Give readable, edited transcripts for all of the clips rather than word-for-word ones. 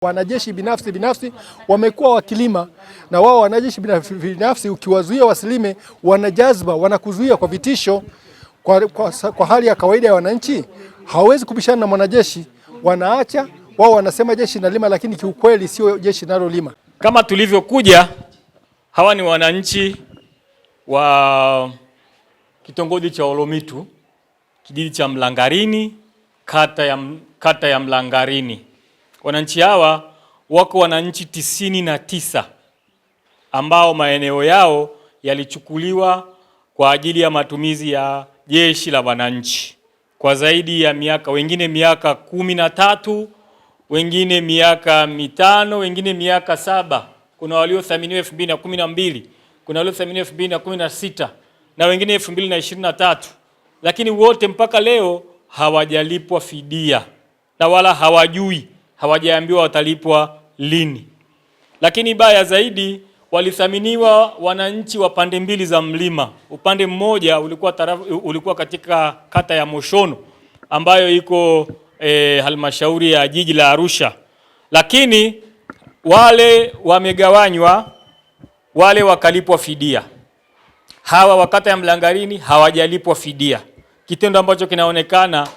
Wanajeshi binafsi wamekuwa wakilima, na wao wanajeshi binafsi ukiwazuia wasilime, wanajazba, wanakuzuia kwa vitisho. Kwa hali ya kawaida ya wananchi hawezi kubishana na mwanajeshi, wanaacha wao, wanasema jeshi linalima, lakini kiukweli sio jeshi linalolima. Kama tulivyokuja, hawa ni wananchi wa kitongoji cha Olomitu, kijiji cha Mlangarini, kata ya Mlangarini. Wananchi hawa wako wananchi 99 ambao maeneo yao yalichukuliwa kwa ajili ya matumizi ya jeshi la wananchi kwa zaidi ya miaka, wengine miaka 13, wengine miaka 5, wengine miaka 7. Kuna waliothaminiwa 2012, kuna waliothaminiwa 2016 na wengine 2023, lakini wote mpaka leo hawajalipwa fidia na wala hawajaambiwa watalipwa lini. Lakini baya zaidi, walithaminiwa wananchi wa pande mbili za mlima. Upande mmoja ulikuwa katika kata ya Moshono ambayo iko halmashauri ya jiji la Arusha, lakini wale wamegawanywa, wale wakalipwa fidia. Hawa wa kata ya Mlangarini hawajalipwa fidia, kitendo ambacho kinaonekana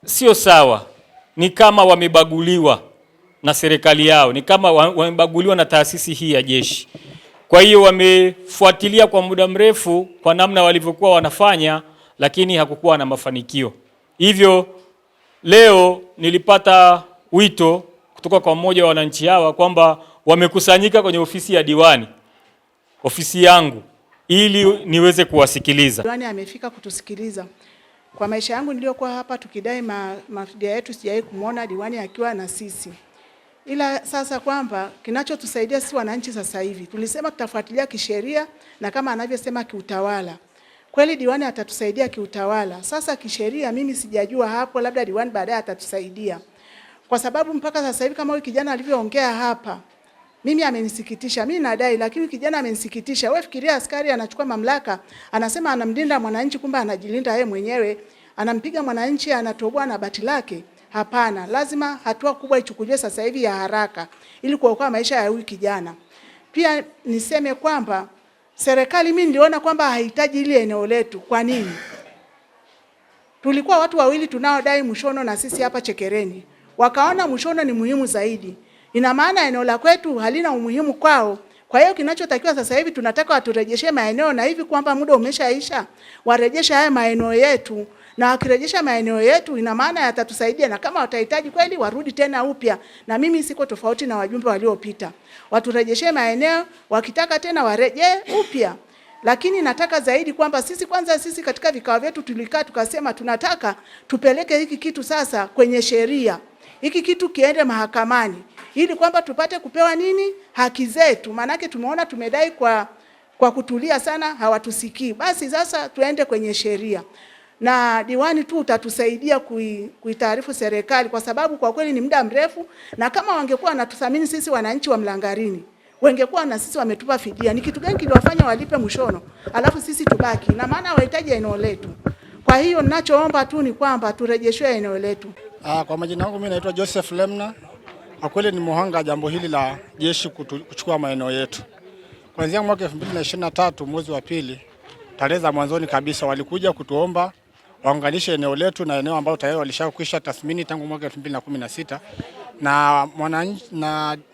sio sawa. Ni kama wamebaguliwa na serikali yao, ni kama wamebaguliwa na taasisi hii ya jeshi. Kwa hiyo wamefuatilia kwa muda mrefu kwa namna walivyokuwa wanafanya, lakini hakukuwa na mafanikio. Hivyo leo nilipata wito kutoka kwa mmoja wa wananchi hawa kwamba wamekusanyika kwenye ofisi ya diwani, ofisi yangu, ili niweze kuwasikiliza. Diwani amefika kutusikiliza. Kwa maisha yangu niliyokuwa hapa tukidai mafidia yetu, sijawahi kumuona diwani akiwa na sisi. Ila sasa kwamba kinachotusaidia sisi wananchi sasa hivi, tulisema tutafuatilia kisheria na kama anavyosema kiutawala. Kweli diwani atatusaidia kiutawala. Sasa kisheria mimi sijajua hapo, labda diwani baadaye atatusaidia. Kwa sababu mpaka sasa hivi kama huyu kijana alivyoongea hapa, mimi amenisikitisha. Mimi nadai, lakini kijana amenisikitisha. Wewe fikiria, askari anachukua mamlaka, anasema anamlinda mwananchi, kumbe anajilinda yeye mwenyewe. Anampiga mwananchi, anatoboa na bati lake. Hapana, lazima hatua kubwa ichukuliwe sasa hivi ya haraka ili kuokoa maisha ya huyu kijana. Pia niseme kwamba serikali, mimi niliona kwamba haihitaji ile eneo letu. Kwa nini? Tulikuwa watu wawili tunaodai Mshono na sisi hapa Chekereni. Wakaona Mshono ni muhimu zaidi. Ina maana eneo la kwetu halina umuhimu kwao. Kwa hiyo kinachotakiwa sasa hivi tunataka waturejeshe maeneo, na hivi kwamba muda umeshaisha, warejeshe haya maeneo yetu. Na wakirejesha maeneo yetu ina maana yatatusaidia, na kama watahitaji kweli warudi tena upya. Na mimi siko tofauti na wajumbe waliopita. Waturejeshe maeneo, wakitaka tena warejee upya. Lakini nataka zaidi kwamba sisi katika vikao vyetu tulikaa tukasema tunataka tupeleke hiki kitu sasa kwenye sheria. Hiki kitu kiende mahakamani ili kwamba tupate kupewa nini? Haki zetu. Maanake tumeona tumedai kwa kutulia sana, hawatusikii. Basi sasa tuende kwenye sheria. Na diwani tu utatusaidia kuitaarifu serikali, kwa sababu kwa kweli ni muda mrefu, na kama wangekuwa wanatuthamini sisi wananchi wa Mlangarini, wangekuwa na sisi wametupa fidia. Ni kitu gani kiliwafanya walipe Mshono alafu sisi tubaki? Na maana wahitaji eneo letu. Kwa hiyo ninachoomba tu ni kwamba turejeshwe eneo letu. Kwa majina yangu mimi naitwa Joseph Lemna. Kwa kweli ni muhanga jambo hili la jeshi kuchukua maeneo yetu. Kuanzia mwaka 2023 mwezi wa pili, tarehe za mwanzoni kabisa, walikuja kutuomba waunganishe eneo letu na eneo ambalo tayari walishakwisha tathmini tangu mwaka 2016, na mwananchi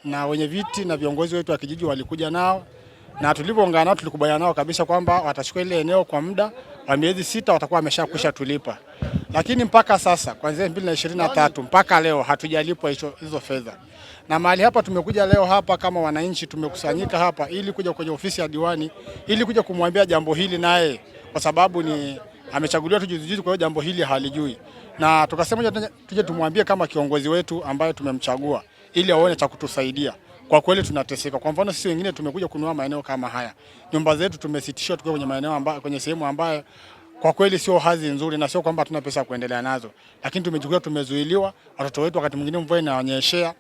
na wenye viti na viongozi wetu wa kijiji walikuja nao, na tulipoungana nao tulikubaliana nao kabisa kwamba watachukua ile eneo kwa muda wa miezi 6 watakuwa wameshakwisha tulipa. Lakini mpaka sasa kuanzia 2023 mpaka leo hatujalipwa hizo fedha. Na mahali hapa tumekuja leo hapa kama wananchi, tumekusanyika hapa ili kuja kwenye ofisi ya diwani ili kuja kumwambia jambo hili naye, kwa sababu ni amechaguliwa tu juzi, kwa hiyo jambo hili halijui. Na tukasema tuje tumwambie kama kiongozi wetu ambaye tumemchagua ili aone cha kutusaidia. Kwa kweli tunateseka. Kwa mfano sisi wengine tumekuja kununua maeneo kama haya. Nyumba zetu tumesitishwa tukiwa kwenye maeneo ambayo, kwenye sehemu ambayo kwa kweli sio hadhi nzuri, na sio kwamba hatuna pesa kuendelea nazo. Lakini tumejikuta tumezuiliwa, watoto wetu wakati mwingine mvua inawanyeshea,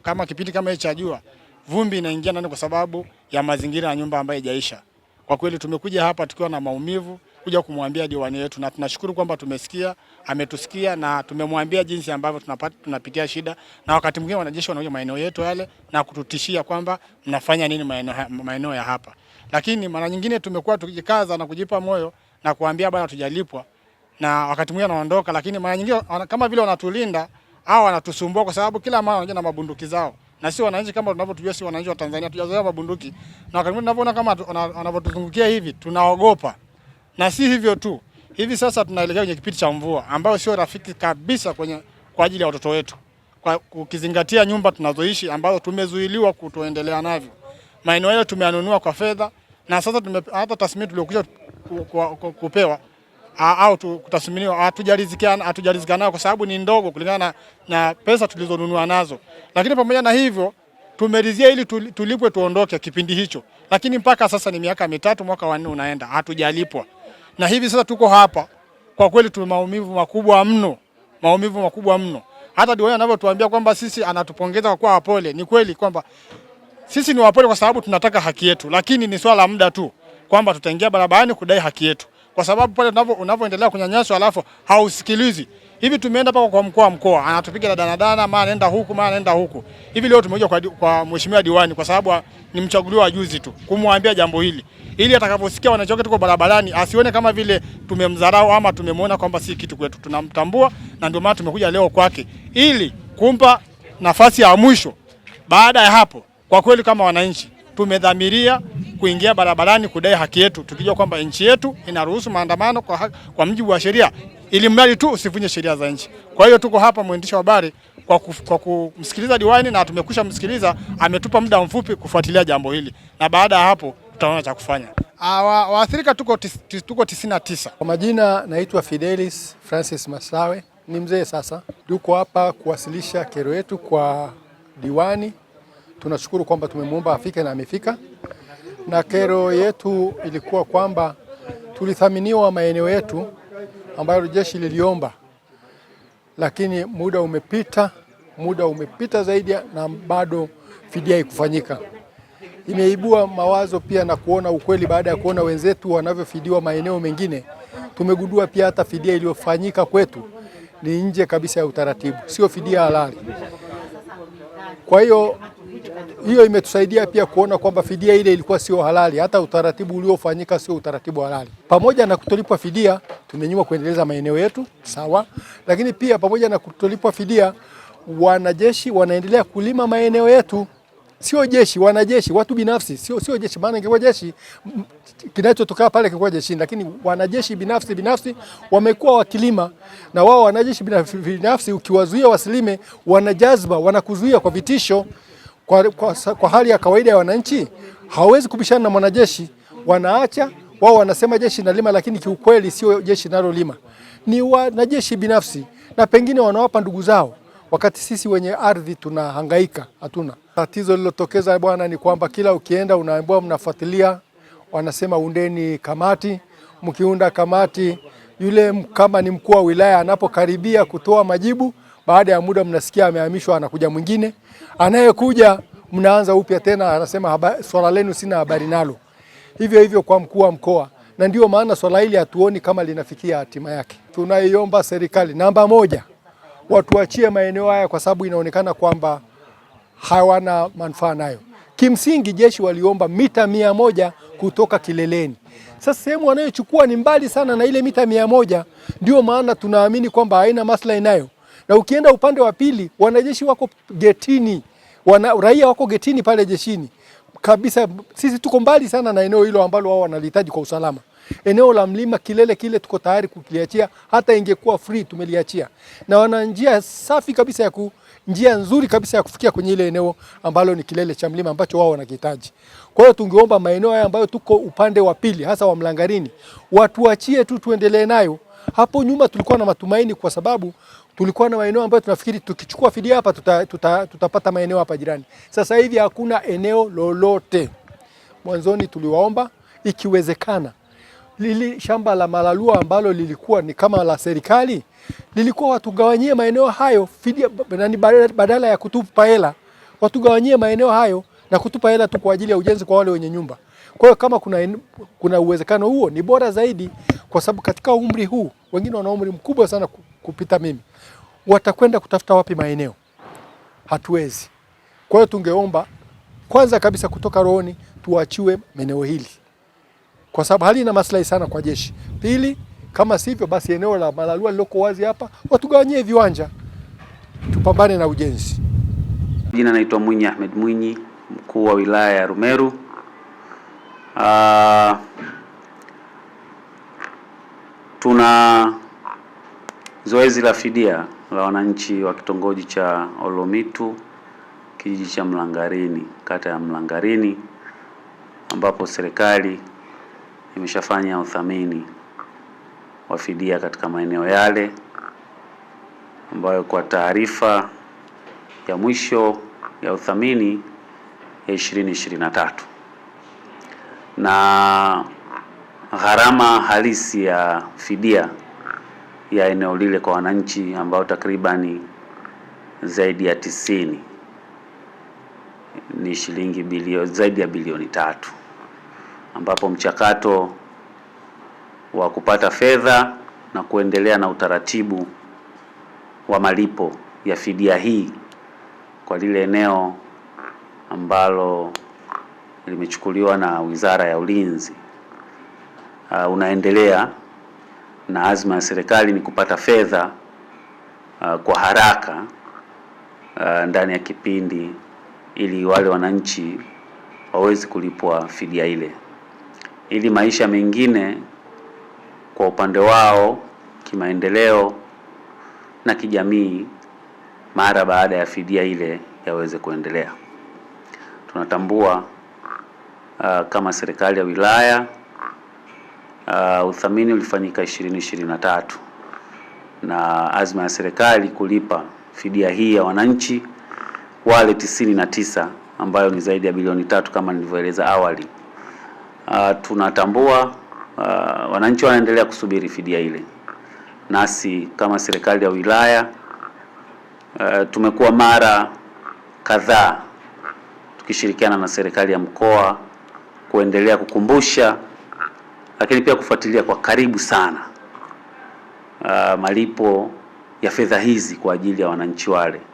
kama kipindi kama hicho cha jua, vumbi inaingia ndani kwa sababu ya mazingira ya nyumba ambayo haijaisha. Kwa kweli tumekuja hapa tukiwa na maumivu. kuja kumwambia diwani yetu, na tunashukuru kwamba tumesikia, ametusikia na tumemwambia jinsi ambavyo tunapitia shida, na wakati mwingine wanajeshi wanakuja maeneo yetu yale na kututishia kwamba mnafanya nini maeneo ya hapa. Lakini mara nyingine tumekuwa tukijikaza na kujipa moyo na kuambia bwana tujalipwa, na wakati mwingine wanaondoka, lakini mara nyingine kama vile wanatulinda au wanatusumbua, kwa sababu kila mara wanaje na mabunduki zao, na si wananchi kama tunavyotujua, si wananchi wa Tanzania tujazoea mabunduki, na wakati mwingine tunavyoona kama wanavyotuzungukia hivi tunaogopa. Na si hivyo tu, hivi sasa tunaelekea kwenye kipindi cha mvua ambayo sio rafiki kabisa kwa ajili ya watoto wetu, kwa kukizingatia nyumba tunazoishi ambazo tumezuiliwa kutoendelea navyo. Maeneo yale tumeanunua kwa fedha, na sasa hata tathmini tuliokuja kupewa au kutathminiwa hatujaridhika nayo, kwa sababu ni ndogo kulingana na pesa tulizonunua nazo. Lakini pamoja na hivyo tumeridhia ili tulipwe tuondoke kipindi hicho, lakini mpaka sasa ni miaka mitatu, mwaka wa 4 unaenda, hatujalipwa. Na hivi sasa tuko hapa, kwa kweli tuna maumivu makubwa mno. Hata diwani anavyotuambia kwamba sisi anatupongeza kwa kuwa wapole, ni kweli kwamba sisi ni wapole kwa sababu tunataka haki yetu, lakini ni swala la muda tu kwamba tutaingia barabarani kudai haki yetu, kwa sababu pale unavyoendelea kunyanyaswa alafu hausikilizi. Hivi tumeenda paka kwa mkoa anatupiga danadana, maana anaenda huku. Hivi leo tumekuja kwa mheshimiwa diwani kwa sababu ni mchaguliwa wa juzi tu, kumwambia jambo hili ili atakaposikia wanachoka tuko barabarani asione kama vile tumemdharau ama tumemwona kwamba si kitu kwetu. Tunamtambua, na ndio maana tumekuja leo kwake ili kumpa nafasi ya mwisho. Baada ya hapo, kwa kweli kama wananchi tumedhamiria kuingia barabarani kudai haki yetu, tukijua kwamba nchi yetu inaruhusu maandamano kwa mujibu wa sheria, ili mradi tu usivunje sheria za nchi. Kwa hiyo tuko hapa mwandishi wa habari kwa kumsikiliza diwani, na tumekwisha msikiliza, ametupa muda mfupi kufuatilia jambo hili, na baada ya hapo tutaona cha kufanya. Waathirika tuko 99. Kwa majina naitwa Fidelis Francis Masawe, ni mzee sasa. Tuko hapa kuwasilisha kero yetu kwa diwani. Tunashukuru kwamba tumemwomba afike na amefika. Na kero yetu ilikuwa kwamba tulithaminiwa maeneo yetu ambayo jeshi liliomba, lakini muda umepita zaidi na bado fidia haikufanyika. Imeibua mawazo pia na kuona ukweli baada ya kuona wenzetu wanavyofidiwa maeneo mengine. Tumegundua pia hata fidia iliyofanyika kwetu ni nje kabisa ya utaratibu, sio fidia halali. Kwa hiyo imetusaidia pia kuona kwamba fidia ile ilikuwa sio halali, hata utaratibu uliofanyika sio utaratibu halali. Pamoja na kutolipwa fidia, tumenyimwa kuendeleza maeneo yetu, sawa, lakini pia pamoja na kutolipwa fidia, wanajeshi wanaendelea kulima maeneo yetu. Sio jeshi, wanajeshi, watu binafsi, sio jeshi, maana ingekuwa jeshi kinachotoka pale kingekuwa jeshi, lakini wanajeshi binafsi wamekuwa wakilima, na wao wanajeshi binafsi ukiwazuia wasilime, wanajazba, wanakuzuia kwa vitisho. Kwa hali ya kawaida ya wananchi hawezi kubishana na mwanajeshi, wanaacha wao, wanasema jeshi nalima, lakini kiukweli sio jeshi nalolima, ni wanajeshi binafsi, na pengine wanawapa ndugu zao, wakati sisi wenye ardhi tunahangaika hatuna. Tatizo lilotokeza bwana ni kwamba kila ukienda unaambiwa mnafuatilia, wanasema undeni kamati. Mkiunda kamati, yule kama ni mkuu wa wilaya anapokaribia kutoa majibu, baada ya muda mnasikia amehamishwa, anakuja mwingine, anayekuja mnaanza upya tena, anasema swala lenu sina habari nalo. Hivyo kwa mkuu wa mkoa, na ndio maana swala hili hatuoni kama linafikia hatima yake. Tunaiomba serikali, namba moja, watuachie maeneo haya kwa sababu inaonekana kwamba hawana manufaa nayo. Kimsingi jeshi waliomba mita 100 kutoka kileleni. Sasa sehemu wanayochukua ni mbali sana na ile mita 100, ndio maana tunaamini kwamba haina maslahi nayo. Na ukienda upande wa pili, wanajeshi wako getini, raia wako getini pale jeshini kabisa. Sisi tuko mbali sana na eneo hilo ambalo wao wanalihitaji kwa usalama. Eneo la mlima kilele kile tuko tayari kukiliachia, hata ingekuwa free tumeliachia, na wana njia safi kabisa njia nzuri kabisa ya kufikia kwenye ile eneo ambalo ni kilele cha mlima ambacho wao wanakihitaji. Kwa hiyo tungeomba maeneo haya ambayo tuko upande wa pili, hasa wa Mlangarini, watuachie tu tuendelee nayo. Hapo nyuma tulikuwa na matumaini kwa sababu tulikuwa na maeneo ambayo tunafikiri tukichukua fidia hapa tutapata maeneo hapa jirani. Sasa hivi hakuna eneo lolote. Mwanzoni tuliwaomba ikiwezekana lili shamba la Malalua ambalo lilikuwa ni kama la serikali, lilikuwa watugawanyie maeneo hayo fidia, badala ya kutupa hela watugawanyie maeneo hayo na kutupa hela tu kwa ajili ya ujenzi kwa wale wenye nyumba. Kwa hiyo kama kuna uwezekano huo ni bora zaidi, kwa sababu katika umri huu wengine wana umri mkubwa sana kupita mimi, watakwenda kutafuta wapi maeneo? Hatuwezi. Kwa hiyo tungeomba kwanza kabisa kutoka rohoni tuachiwe eneo hili, kwa sababu hali ina maslahi sana kwa jeshi. Pili, kama sivyo basi eneo la Malalua liloko wazi hapa watugawanyie viwanja tupambane na ujenzi. Jina naitwa Mwinyi Ahmed Mwinyi, mkuu wa wilaya ya Rumeru. Tuna zoezi la fidia la wananchi wa kitongoji cha Olomitu, kijiji cha Mlangarini, kata ya Mlangarini, ambapo serikali imeshafanya uthamini wa fidia katika maeneo yale, ambayo kwa taarifa ya mwisho ya uthamini ya 2023 na gharama halisi ya fidia ya eneo lile kwa wananchi ambao takribani zaidi ya 90 ni shilingi zaidi ya bilioni 3, ambapo mchakato wa kupata fedha na kuendelea na utaratibu wa malipo ya fidia hii kwa lile eneo ambalo limechukuliwa na Wizara ya Ulinzi unaendelea, na azma ya serikali ni kupata fedha kwa haraka ndani ya kipindi, ili wale wananchi waweze kulipwa fidia ile, ili maisha mengine kwa upande wao kimaendeleo na kijamii mara baada ya fidia ile yaweze kuendelea. Tunatambua kama serikali ya wilaya uthamini ulifanyika 2023 na azma ya serikali kulipa fidia hii ya wananchi wale 99 ambayo ni zaidi ya bilioni 3 kama nilivyoeleza awali. Tunatambua wananchi wanaendelea kusubiri fidia ile, nasi kama serikali ya wilaya tumekuwa mara kadhaa tukishirikiana na serikali ya mkoa kuendelea kukumbusha, lakini pia kufuatilia kwa karibu sana malipo ya fedha hizi kwa ajili ya wananchi wale.